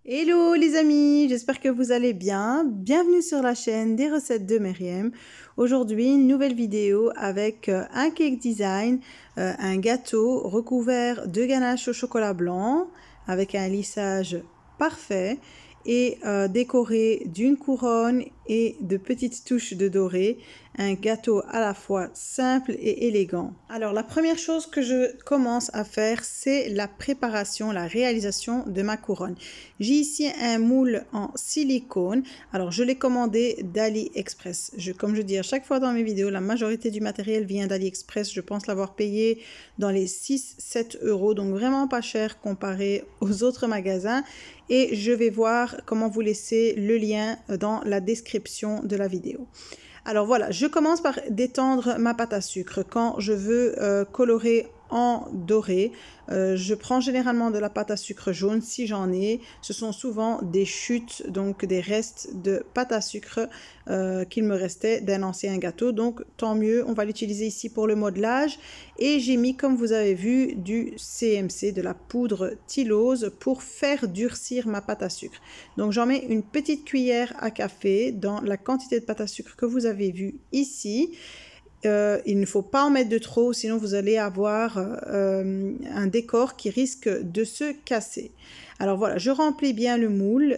Hello les amis, j'espère que vous allez bien. Bienvenue sur la chaîne des recettes de Myriam. Aujourd'hui, une nouvelle vidéo avec un cake design, un gâteau recouvert de ganache au chocolat blanc avec un lissage parfait et décoré d'une couronne et de petites touches de doré. Un gâteau à la fois simple et élégant. Alors la première chose que je commence à faire, c'est la préparation, la réalisation de ma couronne. J'ai ici un moule en silicone. Alors je l'ai commandé d'AliExpress. Comme je dis à chaque fois dans mes vidéos, la majorité du matériel vient d'AliExpress. Je pense l'avoir payé dans les 6-7 euros, donc vraiment pas cher comparé aux autres magasins. Et je vais voir comment vous laisser le lien dans la description de la vidéo. Alors voilà, je commence par détendre ma pâte à sucre. Quand je veux colorer en doré, je prends généralement de la pâte à sucre jaune si j'en ai. Ce sont souvent des chutes, donc des restes de pâte à sucre qu'il me restait d'un ancien gâteau. Donc tant mieux, on va l'utiliser ici pour le modelage. Et j'ai mis, comme vous avez vu, du CMC, de la poudre tylose pour faire durcir ma pâte à sucre. Donc j'en mets une petite cuillère à café dans la quantité de pâte à sucre que vous avez vu ici. Il ne faut pas en mettre de trop, sinon vous allez avoir un décor qui risque de se casser. Alors voilà, je remplis bien le moule.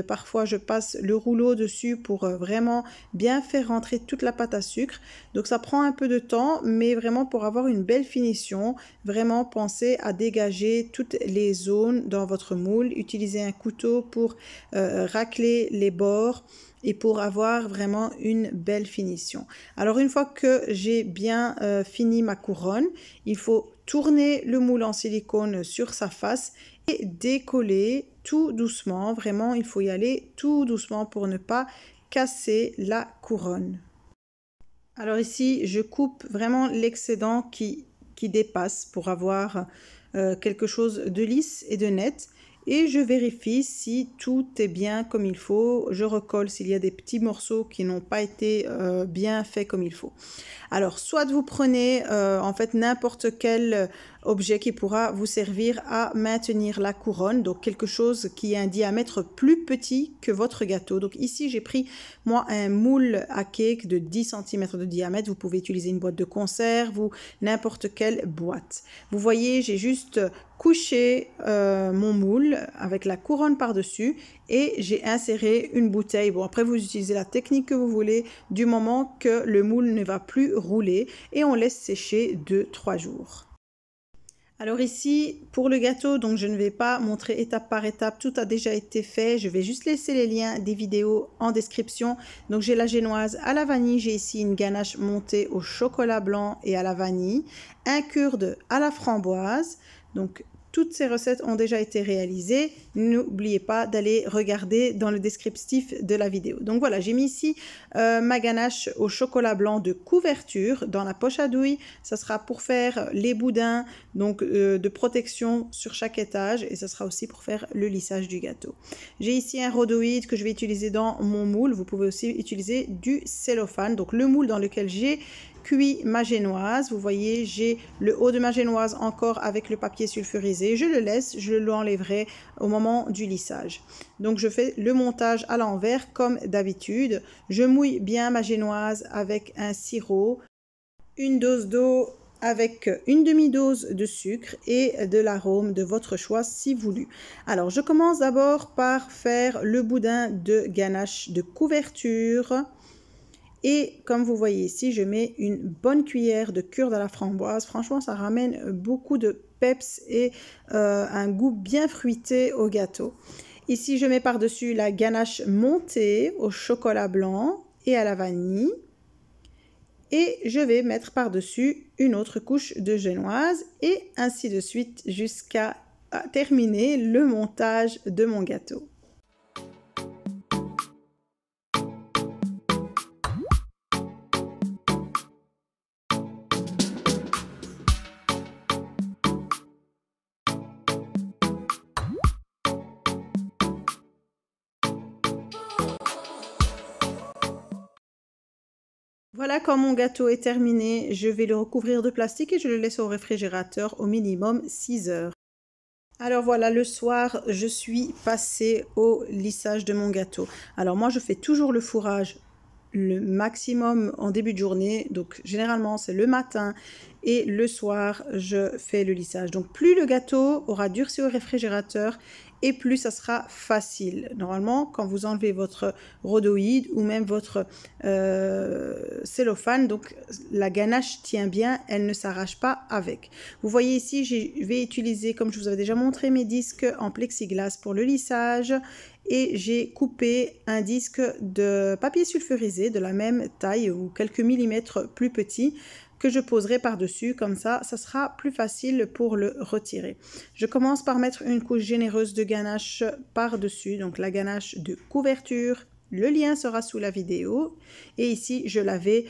Parfois, je passe le rouleau dessus pour vraiment bien faire rentrer toute la pâte à sucre. Donc ça prend un peu de temps, mais vraiment pour avoir une belle finition, vraiment pensez à dégager toutes les zones dans votre moule. Utilisez un couteau pour racler les bords et pour avoir vraiment une belle finition. Alors une fois que j'ai bien fini ma couronne, il faut tourner le moule en silicone sur sa face et décoller tout doucement. Vraiment, il faut y aller tout doucement pour ne pas casser la couronne. Alors ici, je coupe vraiment l'excédent qui dépasse pour avoir quelque chose de lisse et de net. Et je vérifie si tout est bien comme il faut. Je recolle s'il y a des petits morceaux qui n'ont pas été bien faits comme il faut. Alors, soit vous prenez en fait n'importe quel objet qui pourra vous servir à maintenir la couronne, donc quelque chose qui a un diamètre plus petit que votre gâteau. Donc ici, j'ai pris moi un moule à cake de 10 cm de diamètre. Vous pouvez utiliser une boîte de conserve ou n'importe quelle boîte. Vous voyez, j'ai juste couché mon moule avec la couronne par-dessus et j'ai inséré une bouteille. Bon, après, vous utilisez la technique que vous voulez du moment que le moule ne va plus rouler et on laisse sécher 2-3 jours. Alors ici, pour le gâteau, donc je ne vais pas montrer étape par étape, tout a déjà été fait. Je vais juste laisser les liens des vidéos en description. Donc j'ai la génoise à la vanille, j'ai ici une ganache montée au chocolat blanc et à la vanille, un kurde à la framboise. Donc toutes ces recettes ont déjà été réalisées. N'oubliez pas d'aller regarder dans le descriptif de la vidéo. Donc voilà, j'ai mis ici ma ganache au chocolat blanc de couverture dans la poche à douille. Ça sera pour faire les boudins donc de protection sur chaque étage et ça sera aussi pour faire le lissage du gâteau. J'ai ici un rhodoïde que je vais utiliser dans mon moule. Vous pouvez aussi utiliser du cellophane. Donc le moule dans lequel j'ai cuit ma génoise. Vous voyez, j'ai le haut de ma génoise encore avec le papier sulfurisé. Je le laisse, je l'enlèverai au moment du lissage. Donc je fais le montage à l'envers comme d'habitude. Je mouille bien ma génoise avec un sirop, une dose d'eau avec une demi-dose de sucre et de l'arôme de votre choix si voulu. Alors je commence d'abord par faire le boudin de ganache de couverture. Et comme vous voyez ici, je mets une bonne cuillère de kurde à la framboise. Franchement, ça ramène beaucoup de peps et un goût bien fruité au gâteau. Ici, je mets par-dessus la ganache montée au chocolat blanc et à la vanille. Et je vais mettre par-dessus une autre couche de génoise et ainsi de suite jusqu'à terminer le montage de mon gâteau. Voilà, quand mon gâteau est terminé, je vais le recouvrir de plastique et je le laisse au réfrigérateur au minimum 6 heures. Alors voilà, le soir, je suis passée au lissage de mon gâteau. Alors moi, je fais toujours le fourrage le maximum en début de journée. Donc généralement, c'est le matin et le soir, je fais le lissage. Donc plus le gâteau aura durci au réfrigérateur et plus ça sera facile. Normalement, quand vous enlevez votre rhodoïde ou même votre cellophane, donc la ganache tient bien, elle ne s'arrache pas avec. Vous voyez ici, je vais utiliser, comme je vous avais déjà montré, mes disques en plexiglas pour le lissage. Et j'ai coupé un disque de papier sulfurisé de la même taille ou quelques millimètres plus petit que je poserai par-dessus, comme ça sera plus facile pour le retirer. Je commence par mettre une couche généreuse de ganache par-dessus, donc la ganache de couverture. Le lien sera sous la vidéo et ici je l'avais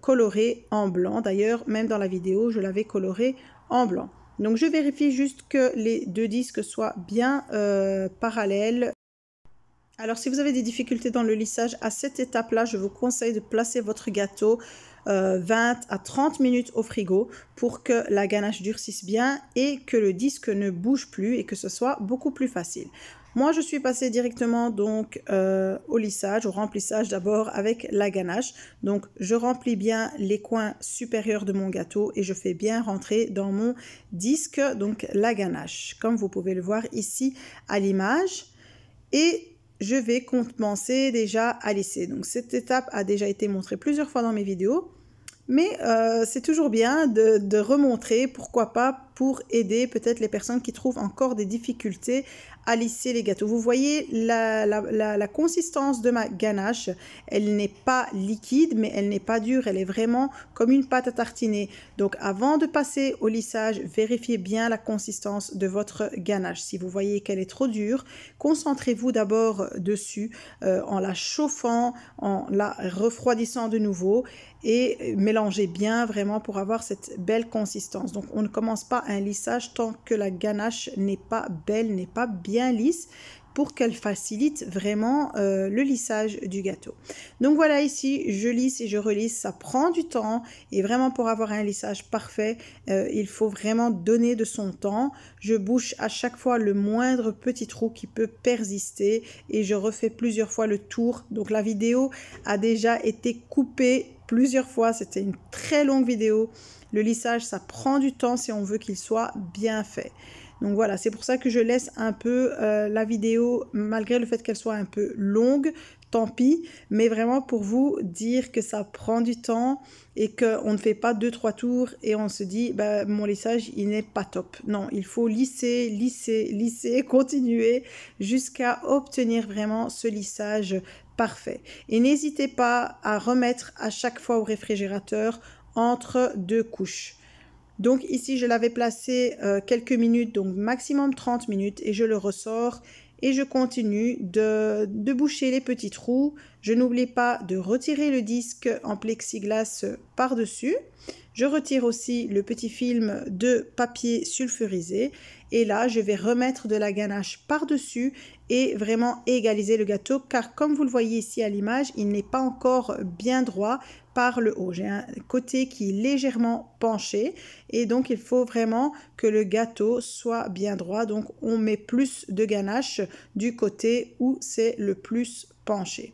coloré en blanc. D'ailleurs, même dans la vidéo, je l'avais coloré en blanc. Donc je vérifie juste que les deux disques soient bien parallèles. Alors si vous avez des difficultés dans le lissage, à cette étape-là, je vous conseille de placer votre gâteau 20 à 30 minutes au frigo pour que la ganache durcisse bien et que le disque ne bouge plus et que ce soit beaucoup plus facile. Moi, je suis passée directement donc au lissage, au remplissage d'abord avec la ganache. Donc, je remplis bien les coins supérieurs de mon gâteau et je fais bien rentrer dans mon disque donc la ganache, comme vous pouvez le voir ici à l'image. Et je vais commencer déjà à lisser. Donc cette étape a déjà été montrée plusieurs fois dans mes vidéos, mais c'est toujours bien de remontrer, pourquoi pas, pour aider peut-être les personnes qui trouvent encore des difficultés à lisser les gâteaux. Vous voyez la consistance de ma ganache, elle n'est pas liquide, mais elle n'est pas dure, elle est vraiment comme une pâte à tartiner. Donc avant de passer au lissage, vérifiez bien la consistance de votre ganache. Si vous voyez qu'elle est trop dure, concentrez-vous d'abord dessus en la chauffant, en la refroidissant de nouveau et mélangez bien vraiment pour avoir cette belle consistance. Donc on ne commence pas un lissage tant que la ganache n'est pas belle, n'est pas bien lisse, pour qu'elle facilite vraiment le lissage du gâteau. Donc voilà, ici je lisse et je relisse, ça prend du temps et vraiment pour avoir un lissage parfait, il faut vraiment donner de son temps. Je bouche à chaque fois le moindre petit trou qui peut persister et je refais plusieurs fois le tour. Donc la vidéo a déjà été coupée plusieurs fois, c'était une très longue vidéo. Le lissage, ça prend du temps si on veut qu'il soit bien fait. Donc voilà, c'est pour ça que je laisse un peu la vidéo, malgré le fait qu'elle soit un peu longue, tant pis, mais vraiment pour vous dire que ça prend du temps et qu'on ne fait pas 2-3 tours et on se dit bah, mon lissage il n'est pas top. Non, il faut lisser, lisser, lisser, continuer jusqu'à obtenir vraiment ce lissage parfait. Et n'hésitez pas à remettre à chaque fois au réfrigérateur entre deux couches. Donc ici, je l'avais placé quelques minutes, donc maximum 30 minutes, et je le ressors et je continue de boucher les petits trous. Je n'oublie pas de retirer le disque en plexiglas par-dessus. Je retire aussi le petit film de papier sulfurisé et là, je vais remettre de la ganache par-dessus et vraiment égaliser le gâteau car comme vous le voyez ici à l'image, il n'est pas encore bien droit par le haut. J'ai un côté qui est légèrement penché et donc il faut vraiment que le gâteau soit bien droit. Donc on met plus de ganache du côté où c'est le plus penché.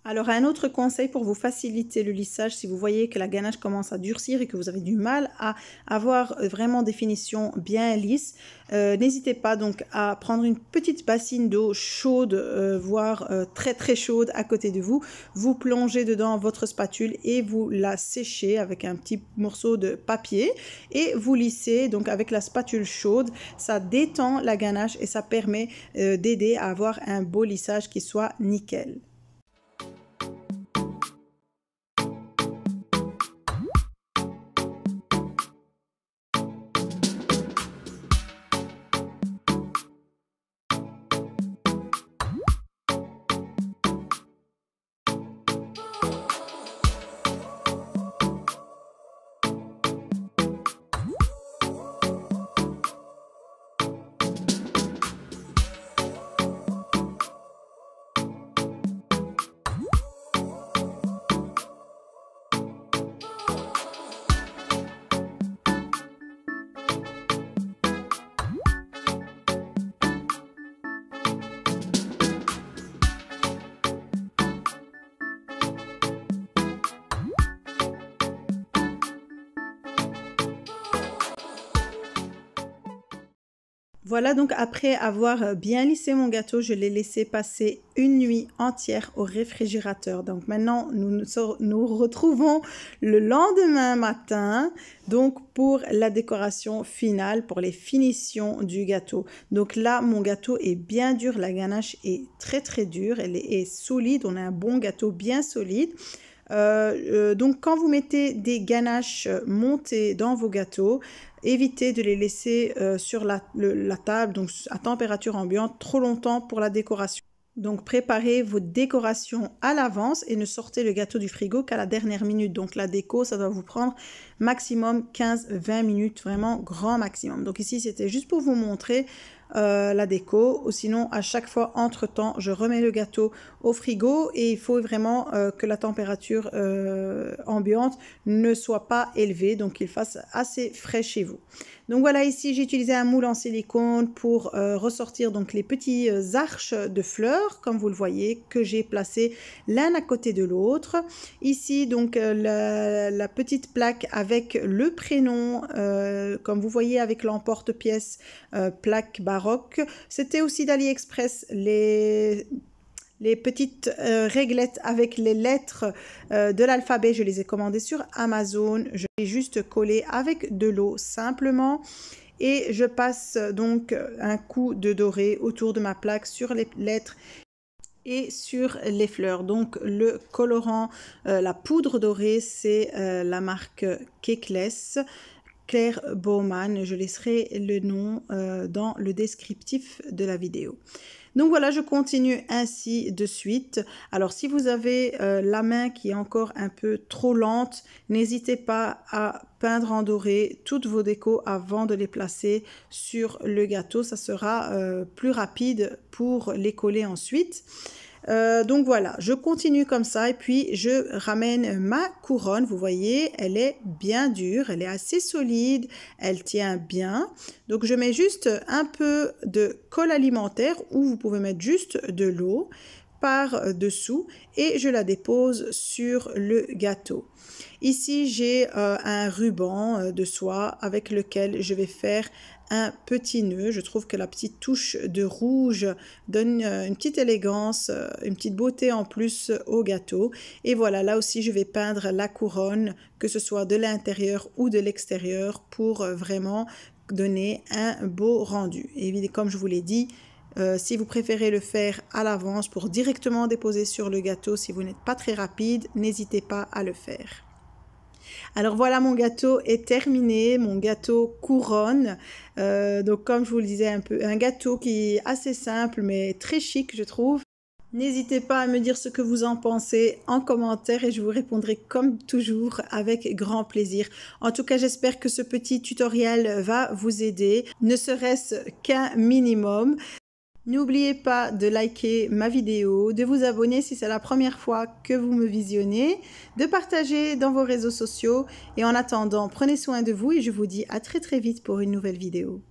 Alors un autre conseil pour vous faciliter le lissage, si vous voyez que la ganache commence à durcir et que vous avez du mal à avoir vraiment des finitions bien lisses, n'hésitez pas donc à prendre une petite bassine d'eau chaude, voire très très chaude à côté de vous. Vous plongez dedans votre spatule et vous la séchez avec un petit morceau de papier et vous lissez donc avec la spatule chaude. Ça détend la ganache et ça permet d'aider à avoir un beau lissage qui soit nickel. Voilà, donc après avoir bien lissé mon gâteau, je l'ai laissé passer une nuit entière au réfrigérateur. Donc maintenant, nous retrouvons le lendemain matin, donc pour la décoration finale, pour les finitions du gâteau. Donc là, mon gâteau est bien dur, la ganache est très dure, elle est solide, on a un bon gâteau bien solide. Donc quand vous mettez des ganaches montées dans vos gâteaux, évitez de les laisser sur la table, donc à température ambiante, trop longtemps pour la décoration. Donc préparez vos décorations à l'avance et ne sortez le gâteau du frigo qu'à la dernière minute. Donc la déco, ça doit vous prendre maximum 15-20 minutes, vraiment grand maximum. Donc ici, c'était juste pour vous montrer la déco. Ou sinon, à chaque fois, entre-temps, je remets le gâteau au frigo et il faut vraiment que la température ambiante ne soit pas élevée, donc qu'il fasse assez frais chez vous. Donc voilà, ici j'ai utilisé un moule en silicone pour ressortir donc les petits arches de fleurs, comme vous le voyez, que j'ai placés l'un à côté de l'autre. Ici donc la petite plaque avec le prénom, comme vous voyez avec l'emporte-pièce plaque baroque. C'était aussi d'AliExpress les petites réglettes avec les lettres de l'alphabet, je les ai commandées sur Amazon. Je les ai juste collées avec de l'eau simplement. Et je passe donc un coup de doré autour de ma plaque sur les lettres et sur les fleurs. Donc le colorant, la poudre dorée, c'est la marque Kekless. Claire Bowman, je laisserai le nom dans le descriptif de la vidéo. Donc voilà, je continue ainsi de suite. Alors si vous avez la main qui est encore un peu trop lente, n'hésitez pas à peindre en doré toutes vos décos avant de les placer sur le gâteau. Ça sera plus rapide pour les coller ensuite. Donc voilà, je continue comme ça et puis je ramène ma couronne. Vous voyez, elle est bien dure, elle est assez solide, elle tient bien. Donc je mets juste un peu de colle alimentaire ou vous pouvez mettre juste de l'eau par dessous et je la dépose sur le gâteau. Ici, j'ai un ruban de soie avec lequel je vais faire un petit nœud. Je trouve que la petite touche de rouge donne une petite élégance, une petite beauté en plus au gâteau. Et voilà, là aussi, je vais peindre la couronne, que ce soit de l'intérieur ou de l'extérieur, pour vraiment donner un beau rendu. Et comme je vous l'ai dit, si vous préférez le faire à l'avance pour directement déposer sur le gâteau, si vous n'êtes pas très rapide, n'hésitez pas à le faire. Alors voilà, mon gâteau est terminé, mon gâteau couronne. Donc comme je vous le disais, un gâteau qui est assez simple mais très chic, je trouve. N'hésitez pas à me dire ce que vous en pensez en commentaire et je vous répondrai comme toujours avec grand plaisir. En tout cas, j'espère que ce petit tutoriel va vous aider, ne serait-ce qu'un minimum. N'oubliez pas de liker ma vidéo, de vous abonner si c'est la première fois que vous me visionnez, de partager dans vos réseaux sociaux et en attendant, prenez soin de vous et je vous dis à très vite pour une nouvelle vidéo.